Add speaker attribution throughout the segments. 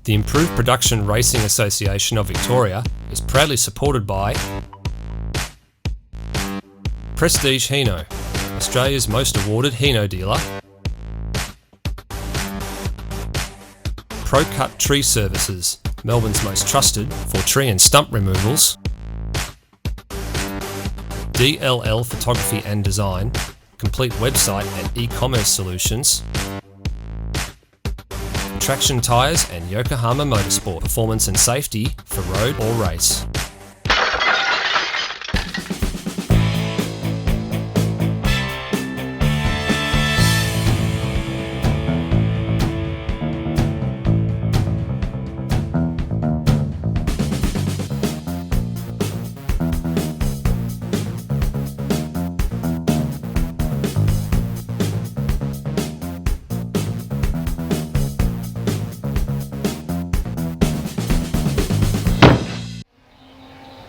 Speaker 1: The Improved Production Racing Association of Victoria is proudly supported by Prestige Hino, Australia's most awarded Hino dealer, ProCut Tree Services, Melbourne's most trusted for tree and stump removals, DLL Photography and Design, complete website and e-commerce solutions, Traction Tyres and Yokohama Motorsport, performance and safety for road or race.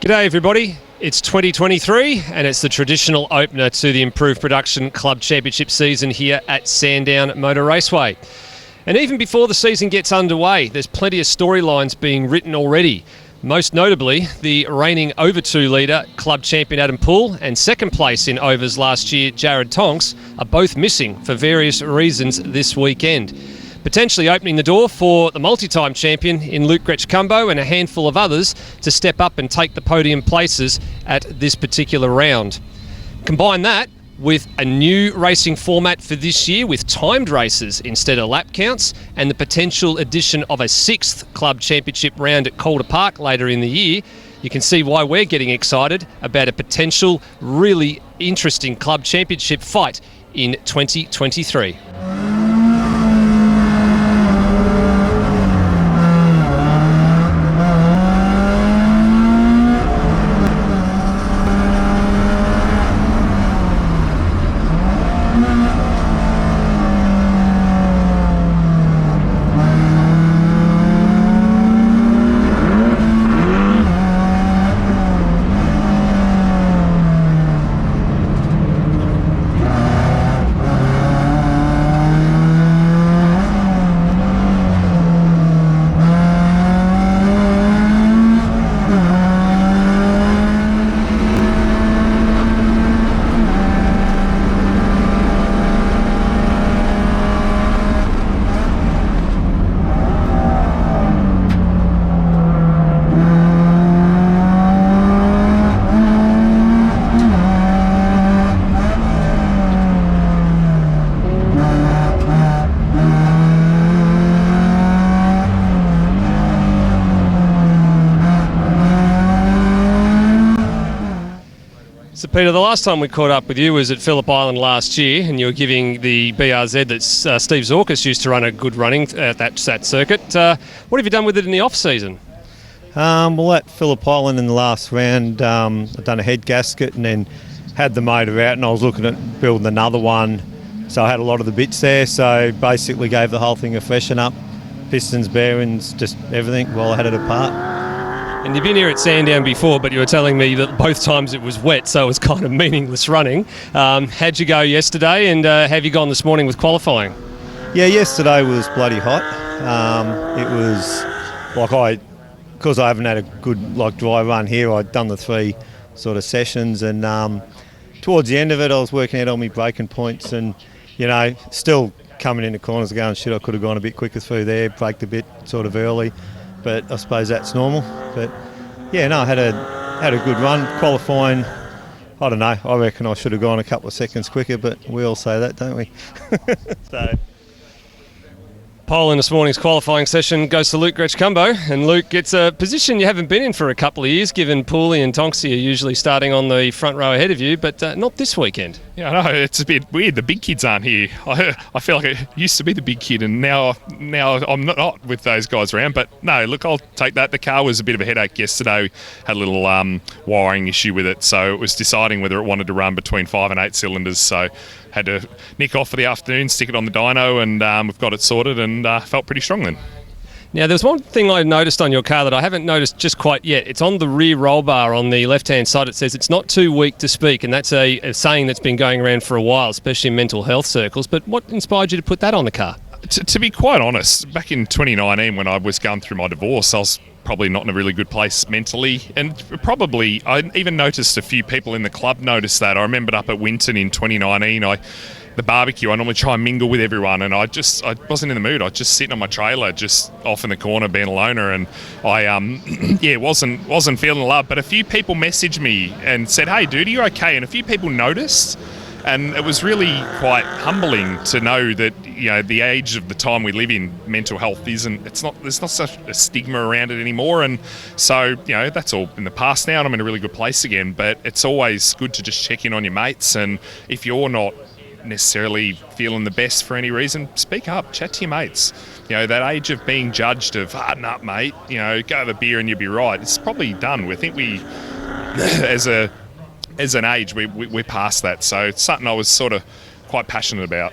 Speaker 1: G'day everybody, it's 2023 and it's the traditional opener to the Improved Production Club Championship season here at Sandown Motor Raceway. And even before the season gets underway, there's plenty of storylines being written already. Most notably, the reigning Over 2 leader, club champion Adam Poole, and second place in Overs last year, Jared Tonks, are both missing for various reasons this weekend. Potentially opening the door for the multi-time champion in Luke Gretsch-Cumbo and a handful of others to step up and take the podium places at this particular round. Combine that with a new racing format for this year with timed races instead of lap counts and the potential addition of a sixth club championship round at Calder Park later in the year, you can see why we're getting excited about a potential really interesting club championship fight in 2023. So Peter, the last time we caught up with you was at Phillip Island last year, and you were giving the BRZ that Steve Zorkas used to run a good running at that circuit. What have you done with it in the off-season?
Speaker 2: Well, at Phillip Island in the last round, I've done a head gasket and then had the motor out, and I was looking at building another one. So I had a lot of the bits there, so basically gave the whole thing a freshen up. Pistons, bearings, just everything while I had it apart.
Speaker 1: And you've been here at Sandown before, but you were telling me that both times it was wet, so it was kind of meaningless running. How'd you go yesterday, and have you gone this morning with qualifying?
Speaker 2: Yeah, yesterday was bloody hot. It was like because I haven't had a good dry run here, I'd done the 3 sort of sessions, and towards the end of it I was working out all my braking points and, still coming into corners going, shit, I could have gone a bit quicker through there, braked a bit sort of early. But I suppose that's normal. But yeah, no, I had a good run. Qualifying, I don't know, I reckon I should have gone a couple of seconds quicker, but we all say that, don't we? So.
Speaker 1: Pole in this morning's qualifying session goes to Luke Gretsch-Cumbo, and Luke gets a position you haven't been in for a couple of years, given Pooley and Tonksy are usually starting on the front row ahead of you, but not this weekend.
Speaker 3: Yeah, I know, it's a bit weird. The big kids aren't here. I feel like I used to be the big kid, and now I'm not with those guys around. But no, look, I'll take that. The car was a bit of a headache yesterday. We had a little wiring issue with it, so it was deciding whether it wanted to run between 5 and 8 cylinders. So had to nick off for the afternoon, stick it on the dyno, and we've got it sorted, and felt pretty strong then.
Speaker 1: Now, there's one thing I noticed on your car that I haven't noticed just quite yet. It's on the rear roll bar on the left-hand side. It says it's not too weak to speak, and that's a saying that's been going around for a while, especially in mental health circles. But what inspired you to put that on the car?
Speaker 3: To be quite honest, back in 2019 when I was going through my divorce, I was probably not in a really good place mentally, and probably I even noticed a few people in the club noticed that. I remembered up at Winton in 2019, the barbecue, I normally try and mingle with everyone, and I wasn't in the mood. I was just sitting on my trailer, just off in the corner being a loner, and I wasn't feeling love. But a few people messaged me and said, "Hey dude, are you okay?" And a few people noticed. And it was really quite humbling to know that, the age of the time we live in, mental health there's not such a stigma around it anymore. And so, that's all in the past now, and I'm in a really good place again. But it's always good to just check in on your mates. And if you're not necessarily feeling the best for any reason, speak up, chat to your mates. That age of being judged of, harden up, mate, go have a beer and you'll be right. It's probably done. We think as an age, we're past that. So it's something I was sort of quite passionate about.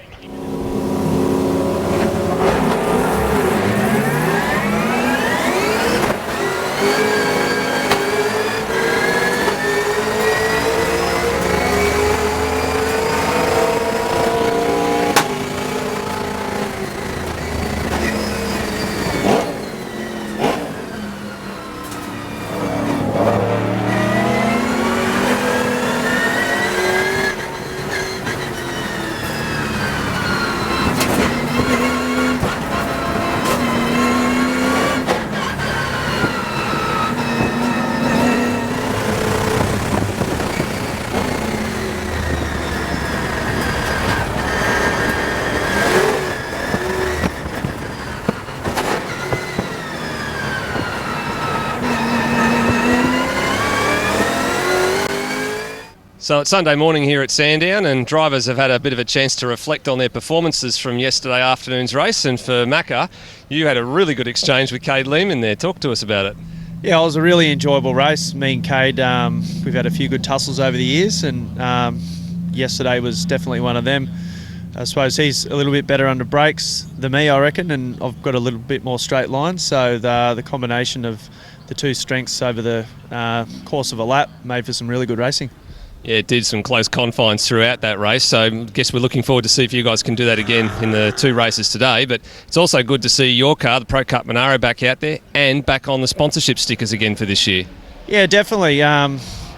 Speaker 1: So it's Sunday morning here at Sandown, and drivers have had a bit of a chance to reflect on their performances from yesterday afternoon's race. And for Macca, you had a really good exchange with Cade Lehman there. Talk to us about it.
Speaker 4: Yeah, it was a really enjoyable race. Me and Cade, we've had a few good tussles over the years, and yesterday was definitely one of them. I suppose he's a little bit better under brakes than me, I reckon, and I've got a little bit more straight line. So the combination of the two strengths over the course of a lap made for some really good racing.
Speaker 1: Yeah, it did, some close confines throughout that race, so I guess we're looking forward to see if you guys can do that again in the two races today. But it's also good to see your car, the Pro Cup Monaro, back out there and back on the sponsorship stickers again for this year.
Speaker 4: Yeah, definitely.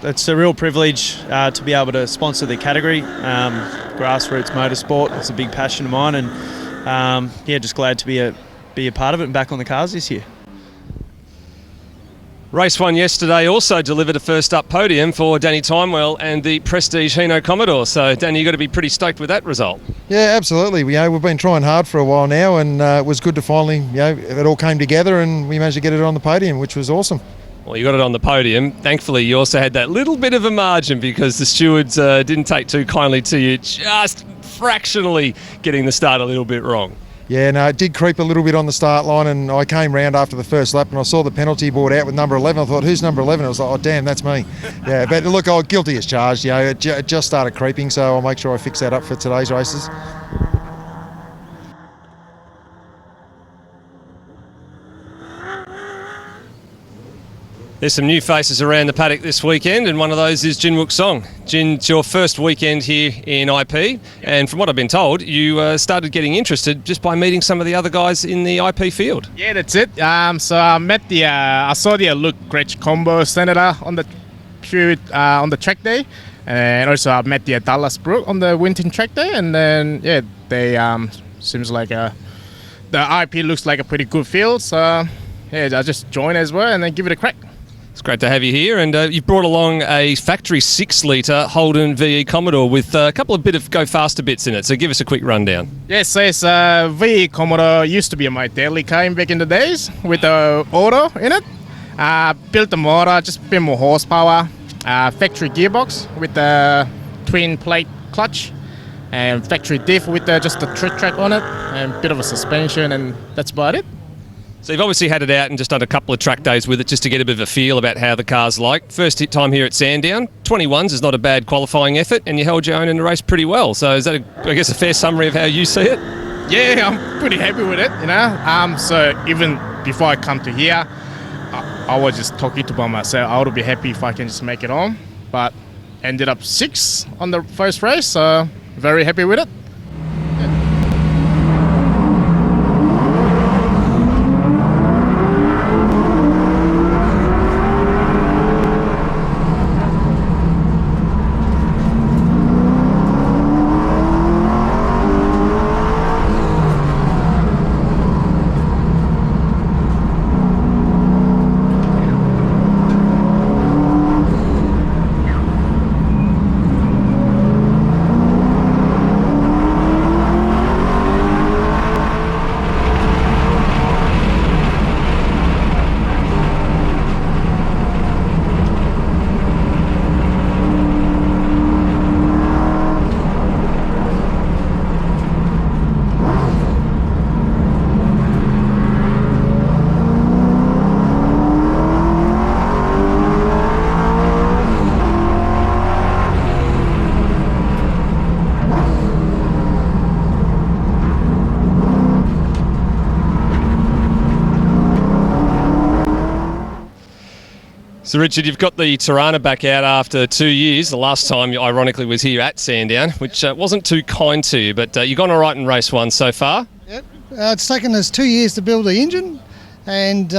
Speaker 4: It's a real privilege to be able to sponsor the category. Grassroots motorsport, it's a big passion of mine, and just glad to be a part of it and back on the cars this year.
Speaker 1: Race 1 yesterday also delivered a first-up podium for Danny Timewell and the Prestige Hino Commodore. So, Danny, you've got to be pretty stoked with that result.
Speaker 5: Yeah, absolutely. We've been trying hard for a while now, and it was good to finally, it all came together and we managed to get it on the podium, which was awesome.
Speaker 1: Well, you got it on the podium. Thankfully, you also had that little bit of a margin because the stewards didn't take too kindly to you just fractionally getting the start a little bit wrong.
Speaker 5: Yeah, no, it did creep a little bit on the start line, and I came round after the first lap and I saw the penalty board out with number 11. I thought, who's number 11? I was like, oh, damn, that's me. Yeah, but look, I was guilty as charged. It just started creeping, so I'll make sure I fix that up for today's races.
Speaker 1: There's some new faces around the paddock this weekend, and one of those is Jin Wook Song. Jin, it's your first weekend here in IP, and from what I've been told, you started getting interested just by meeting some of the other guys in the IP field.
Speaker 6: Yeah, that's it. So I met I saw the Luke Gretsch combo senator on the track day, and also I met the Dallas Brook on the Winton track day, and then they seems like the IP looks like a pretty good field, so I just joined as well and then give it a crack.
Speaker 1: It's great to have you here, and you've brought along a factory 6-litre Holden VE Commodore with a couple of bit of go faster bits in it, so give us a quick rundown.
Speaker 6: Yes, VE Commodore used to be my daily car back in the days with the auto in it. Built the motor, just a bit more horsepower, factory gearbox with the twin plate clutch, and factory diff with just the trick track on it, and a bit of a suspension, and that's about it.
Speaker 1: So you've obviously had it out and just done a couple of track days with it just to get a bit of a feel about how the car's like. First time here at Sandown, 21s is not a bad qualifying effort, and you held your own in the race pretty well. So is that, I guess, a fair summary of how you see it?
Speaker 6: Yeah, I'm pretty happy with it, So even before I come to here, I was just talking to by myself. I would be happy if I can just make it on, but ended up 6 on the first race, so very happy with it.
Speaker 1: So, Richard, you've got the Tirana back out after 2 years. The last time, ironically, was here at Sandown, which wasn't too kind to you, but you've gone all right in race 1 so far.
Speaker 7: Yep. It's taken us 2 years to build the engine, and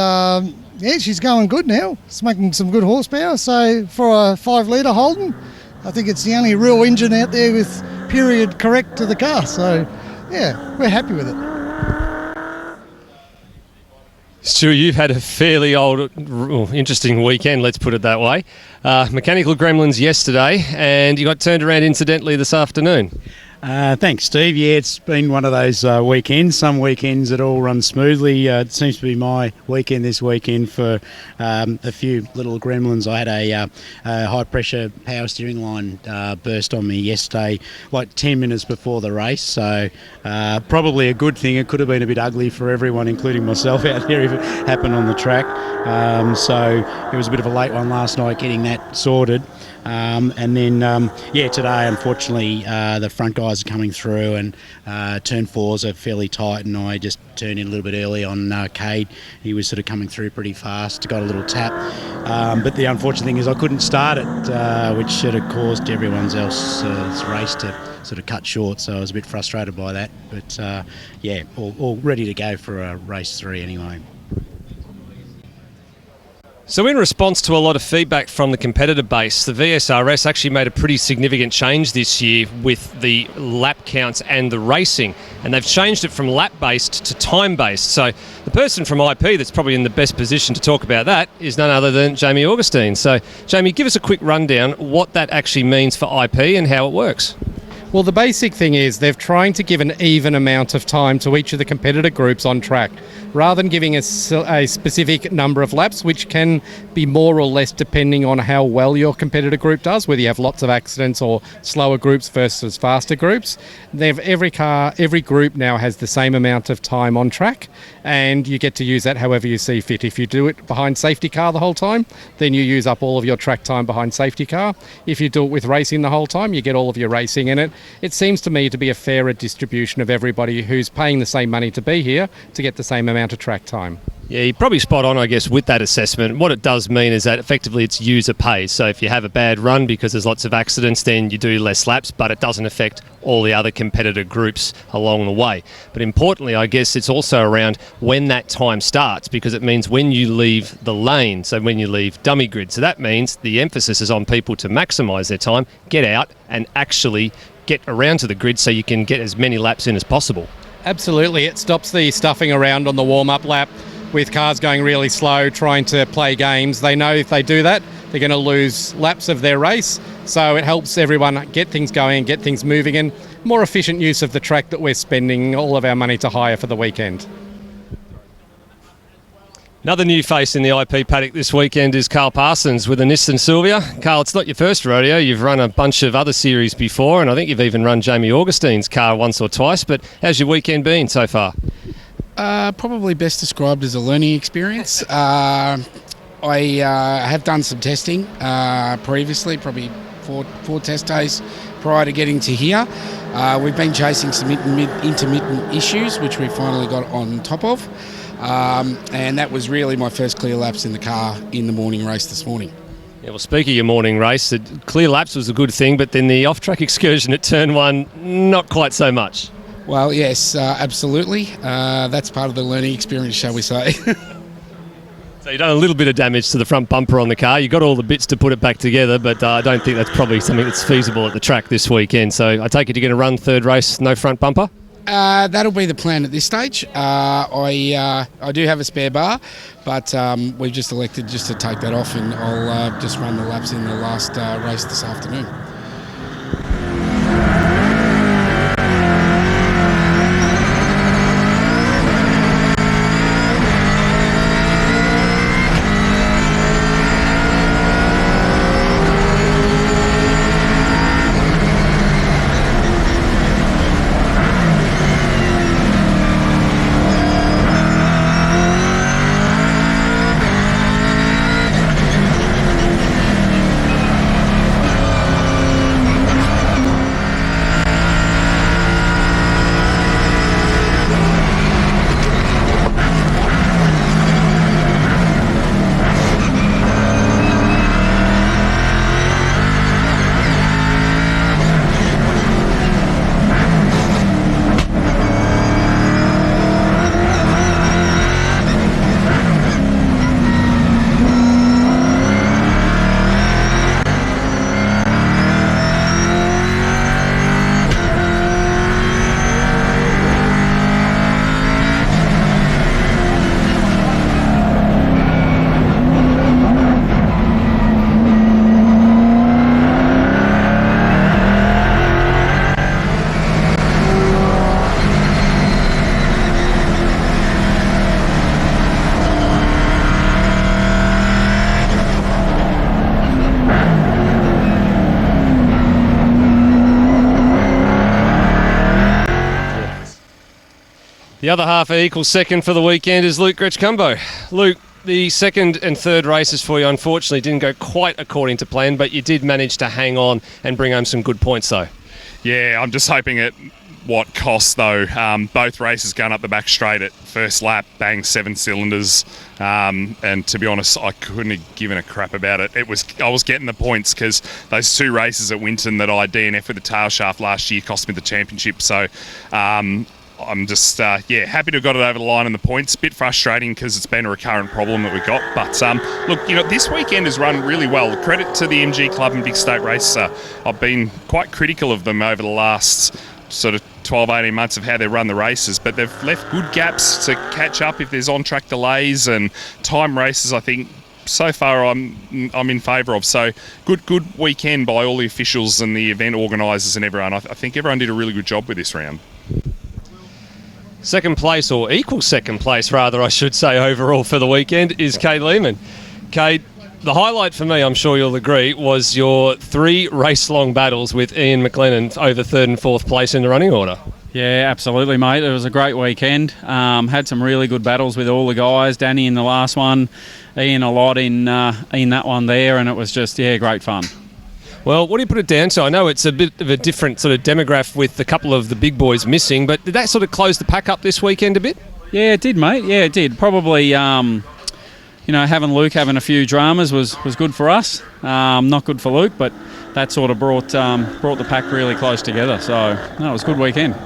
Speaker 7: she's going good now. It's making some good horsepower. So for a 5 litre Holden, I think it's the only real engine out there with period correct to the car. So yeah, we're happy with it.
Speaker 1: Stu, you've had a fairly interesting weekend, let's put it that way. Mechanical gremlins yesterday, and you got turned around incidentally this afternoon.
Speaker 8: Thanks, Steve. Yeah, it's been one of those weekends. Some weekends it all runs smoothly. It seems to be my weekend this weekend for a few little gremlins. I had a high-pressure power steering line burst on me yesterday, like 10 minutes before the race, so probably a good thing. It could have been a bit ugly for everyone, including myself out there, if it happened on the track. So it was a bit of a late one last night getting that sorted. And then, today, unfortunately, the front guys are coming through and turn 4s are fairly tight, and I just turned in a little bit early on Cade. He was sort of coming through pretty fast, got a little tap. But the unfortunate thing is I couldn't start it, which sort of caused everyone else's race to sort of cut short, so I was a bit frustrated by that. But, all ready to go for race 3 anyway.
Speaker 1: So in response to a lot of feedback from the competitor base, the VSRS actually made a pretty significant change this year with the lap counts and the racing. And they've changed it from lap-based to time-based. So the person from IP that's probably in the best position to talk about that is none other than Jamie Augustine. So, Jamie, give us a quick rundown what that actually means for IP and how it works.
Speaker 9: Well, the basic thing is they're trying to give an even amount of time to each of the competitor groups on track, rather than giving a specific number of laps, which can be more or less depending on how well your competitor group does, whether you have lots of accidents or slower groups versus faster groups. Every group now has the same amount of time on track, and you get to use that however you see fit. If you do it behind safety car the whole time, then you use up all of your track time behind safety car. If you do it with racing the whole time, you get all of your racing in it. It seems to me to be a fairer distribution of everybody who's paying the same money to be here to get the same amount of track time.
Speaker 1: Yeah, you're probably spot on, I guess, with that assessment. What it does mean is that effectively it's user pays. So if you have a bad run because there's lots of accidents, then you do less laps, but it doesn't affect all the other competitor groups along the way. But importantly, I guess it's also around when that time starts, because it means when you leave the lane, so when you leave dummy grid. So that means the emphasis is on people to maximise their time, get out and actually get around to the grid so you can get as many laps in as possible.
Speaker 9: Absolutely. It stops the stuffing around on the warm-up lap with cars going really slow, trying to play games. They know if they do that, they're going to lose laps of their race. So it helps everyone get things going, get things moving, and more efficient use of the track that we're spending all of our money to hire for the weekend.
Speaker 1: Another new face in the IP paddock this weekend is Carl Parsons with a Nissan Silvia. Carl, it's not your first rodeo. You've run a bunch of other series before, and I think you've even run Jamie Augustine's car once or twice. But how's your weekend been so far?
Speaker 10: Probably best described as a learning experience. I have done some testing previously, probably four test days prior to getting to here. We've been chasing some intermittent issues, which we finally got on top of. And that was really my first clear laps in the car in the morning race this morning.
Speaker 1: Yeah, well, speaking of your morning race, the clear laps was a good thing, but then the off-track excursion at turn 1, not quite so much.
Speaker 10: Well, yes, absolutely. That's part of the learning experience, shall we say.
Speaker 1: So you've done a little bit of damage to the front bumper on the car. You got all the bits to put it back together, but I don't think that's probably something that's feasible at the track this weekend. So I take it you're going to run third race, no front bumper?
Speaker 10: That'll be the plan at this stage. I do have a spare bar, but we've just elected just to take that off, and I'll just run the laps in the last race this afternoon.
Speaker 1: The other half equal second for the weekend is Luke Gretchcumbo. Luke, the second and third races for you unfortunately didn't go quite according to plan, but you did manage to hang on and bring home some good points though.
Speaker 3: Yeah, I'm just hoping at what cost though. Both races going up the back straight at first lap, bang, 7 cylinders. And to be honest, I couldn't have given a crap about it. I was getting the points because those 2 races at Winton that I DNF with the tail shaft last year cost me the championship. So I'm just, happy to have got it over the line in the points. A bit frustrating because it's been a recurrent problem that we got. But look, this weekend has run really well. Credit to the MG Club and Big State Racer. I've been quite critical of them over the last sort of 12, 18 months of how they run the races, but they've left good gaps to catch up if there's on-track delays and time races. I think so far I'm in favour of. So good weekend by all the officials and the event organisers and everyone. I think everyone did a really good job with this round.
Speaker 1: Second place, or equal second place rather, I should say, overall for the weekend is Cade Lehman. Cade, the highlight for me, I'm sure you'll agree, was your 3 race-long battles with Ian McLennan over 3rd and 4th place in the running order.
Speaker 11: Yeah, absolutely, mate. It was a great weekend. Had some really good battles with all the guys. Danny in the last one, Ian a lot in that one there, and it was just, great fun.
Speaker 1: Well, what do you put it down to? I know it's a bit of a different sort of demographic with a couple of the big boys missing, but did that sort of close the pack up this weekend a bit?
Speaker 11: Yeah, it did, mate. Yeah, it did. Probably, having Luke having a few dramas was good for us. Not good for Luke, but that sort of brought the pack really close together. So, no, it was a good weekend.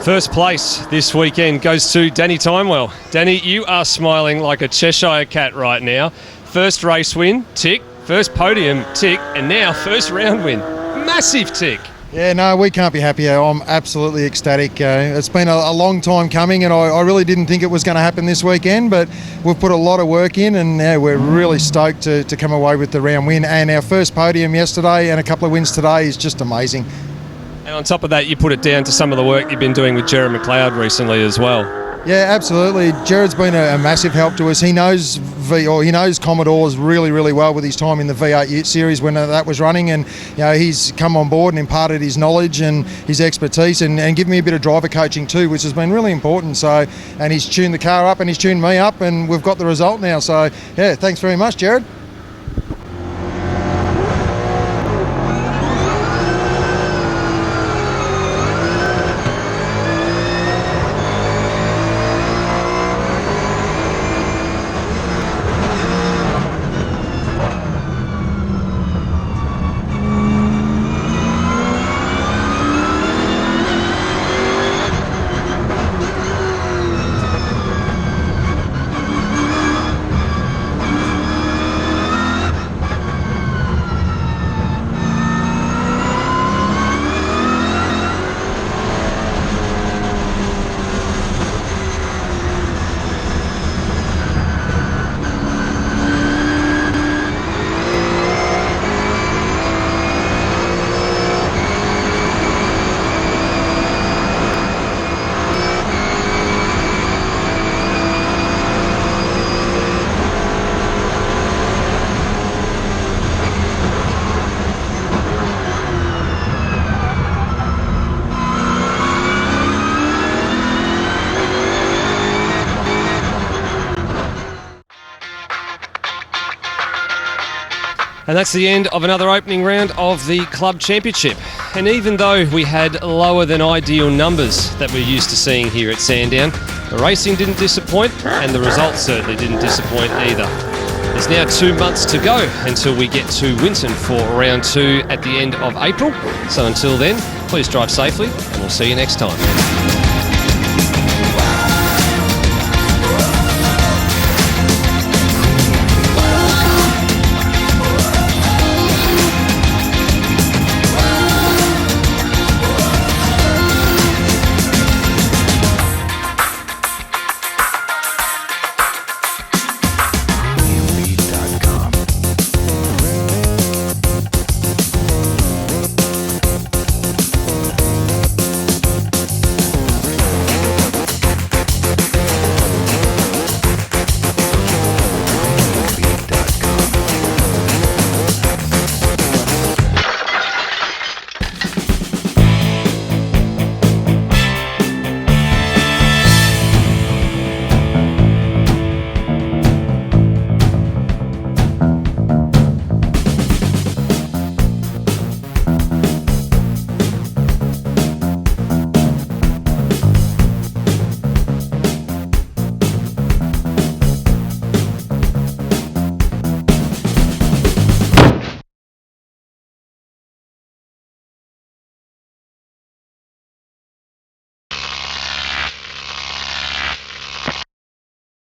Speaker 1: First place this weekend goes to Danny Timewell. Danny, you are smiling like a Cheshire cat right now. First race win, tick. First podium, tick. And now first round win. Massive tick.
Speaker 5: Yeah, no, we can't be happier. I'm absolutely ecstatic. It's been a long time coming, and I really didn't think it was going to happen this weekend, but we've put a lot of work in, and we're really stoked to come away with the round win. And our first podium yesterday and a couple of wins today is just amazing.
Speaker 1: And on top of that, you put it down to some of the work you've been doing with Jared McLeod recently as well.
Speaker 5: Yeah, absolutely. Jared's been a massive help to us. He knows Commodores really, really well with his time in the V8 Ute series when that was running, and he's come on board and imparted his knowledge and his expertise and given me a bit of driver coaching too, which has been really important. So, and he's tuned the car up and he's tuned me up, and we've got the result now. So, yeah, thanks very much, Jared.
Speaker 1: And that's the end of another opening round of the Club Championship. And even though we had lower than ideal numbers that we're used to seeing here at Sandown, the racing didn't disappoint and the results certainly didn't disappoint either. There's now 2 months to go until we get to Winton for round 2 at the end of April. So until then, please drive safely and we'll see you next time.